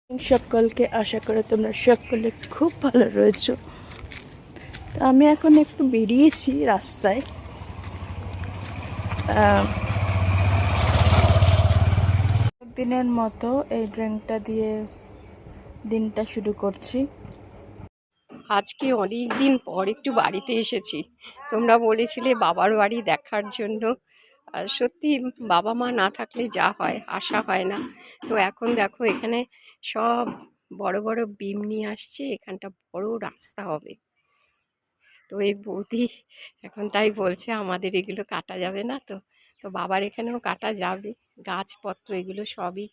সকলকে আশা করে তোমরা সকলে খুব ভালো রয়েছো। তো আমি এখন একটু বেরিয়েছি রাস্তায়। দিনের মতো এই ড্রিঙ্কটা দিয়ে দিনটা শুরু করছি। আজকে অনেক দিন পর একটু বাড়িতে এসেছি। তোমরা বলেছিলে বাবার বাড়ি দেখার জন্য। আর সত্যি বাবা মা না থাকলে যা হয়, আসা হয় না। তো এখন দেখো এখানে সব বড় বড় বিম নিয়ে আসছে, এখানটা বড় রাস্তা হবে। তো এই বৌদি এখন তাই বলছে আমাদের এগুলো কাটা যাবে না। তো তো বাবার এখানেও কাটা যাবে, গাছপত্র এগুলো সবই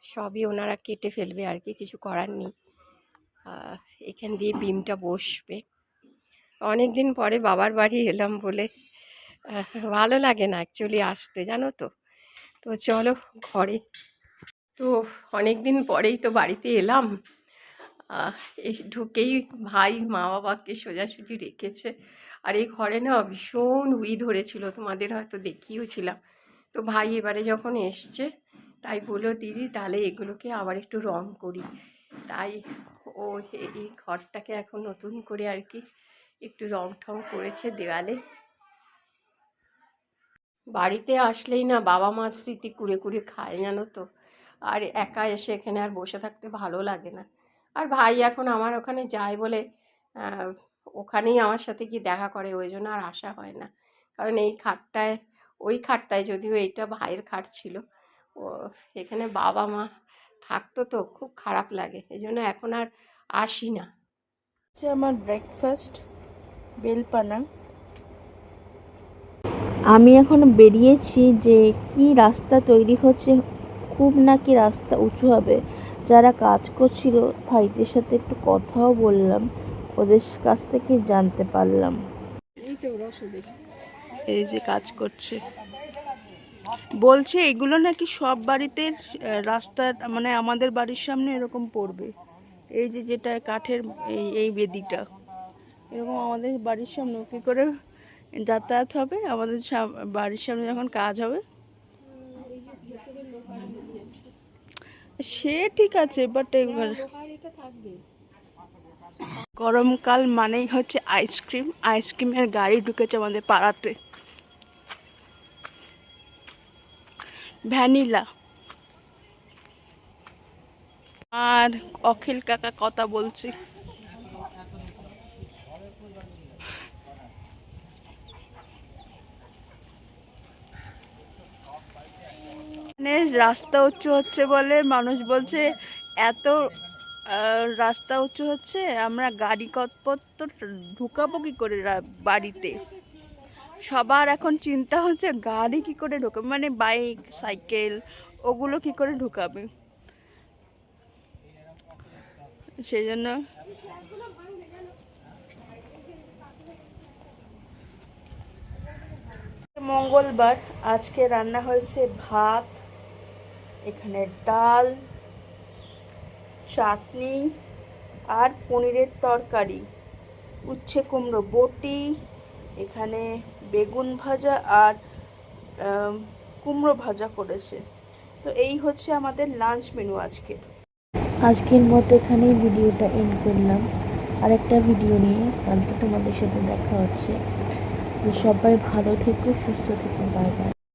সবই ওনারা কেটে ফেলবে আর কি, কিছু করার নেই। এখান দিয়ে বিমটা বসবে। অনেক দিন পরে বাবার বাড়ি এলাম বলে ভালো লাগে না অ্যাকচুয়ালি আসতে, জানো তো। তো চলো ঘরে। তো অনেক দিন পরেই তো বাড়িতে এলাম। এই ঢুকেই ভাই মা বাবাকে সোজাসুজি রেখেছে। আর এই ঘরে না ভীষণ উই ধরেছিল, তোমাদের হয়তো দেখিয়েওছিলাম। তো ভাই এবারে যখন এসছে তাই বললো দিদি তাহলে এগুলোকে আবার একটু রং করি। তাই ও এই ঘরটাকে এখন নতুন করে আর কি একটু রং ঠং করেছে দেওয়ালে। বাড়িতে আসলেই না বাবা মার স্মৃতি কুড়ে কুড়ে খায়, জানো তো। আর একা এসে এখানে আর বসে থাকতে ভালো লাগে না। আর ভাই এখন আমার ওখানে যায় বলে ওখানেই আমার সাথে গিয়ে দেখা করে, ওই জন্য আর আসা হয় না। কারণ এই খাটটায়, ওই খাটটায় যদিও এইটা ভাইয়ের খাট ছিল, ও এখানে বাবা মা থাকতো তো খুব খারাপ লাগে, এই জন্য এখন আর আসি না। আমার ব্রেকফাস্ট বেলপানা। আমি এখন বেরিয়েছি যে কি রাস্তা তৈরি হচ্ছে, খুব নাকি রাস্তা উঁচু হবে। যারা কাজ করছিল ভাইদের সাথে একটু কথাও বললাম, ওদের কাছ থেকে জানতে পারলাম এই যে কাজ করছে। বলছে এগুলো নাকি সব বাড়িতে রাস্তার মানে আমাদের বাড়ির সামনে এরকম পড়বে। এই যে যেটা কাঠের এই বেদিটা এরকম আমাদের বাড়ির সামনে কী করে যাতায়াত হবে, আমাদের বাড়ির সামনে যখন কাজ হবে। সে ঠিক আছে, বাট গরমকাল মানেই হচ্ছে আইসক্রিম। আইসক্রিমের গাড়ি ঢুকেছে আমাদের পাড়াতে, ভ্যানিলা। আর অখিল কাকা কথা বলছি। রাস্তা উঁচু হচ্ছে বলে মানুষ বলছে এত রাস্তা উঁচু হচ্ছে, আমরা গাড়ি পত্র ঢুকাবো কি করে বাড়িতে। সবার এখন চিন্তা হচ্ছে গাড়ি কি করে ঢুকাবে, মানে বাইক সাইকেল ওগুলো কি করে ঢুকাবে। সেই জন্য মঙ্গলবার আজকে রান্না হয়েছে ভাত, এখানে ডাল, চাটনি আর পনিরের তরকারি, উচ্ছে কুমড়ো বটি, এখানে বেগুন ভাজা আর কুমড়ো ভাজা করেছে। তো এই হচ্ছে আমাদের লাঞ্চ মেনু আজকের মতো এখানেই ভিডিওটা এন্ড করলাম। আরেকটা ভিডিও নিয়ে কালকে তোমাদের সাথে দেখা হচ্ছে। তো সবাই ভালো থেকো, সুস্থ থেকো, বাই বাই।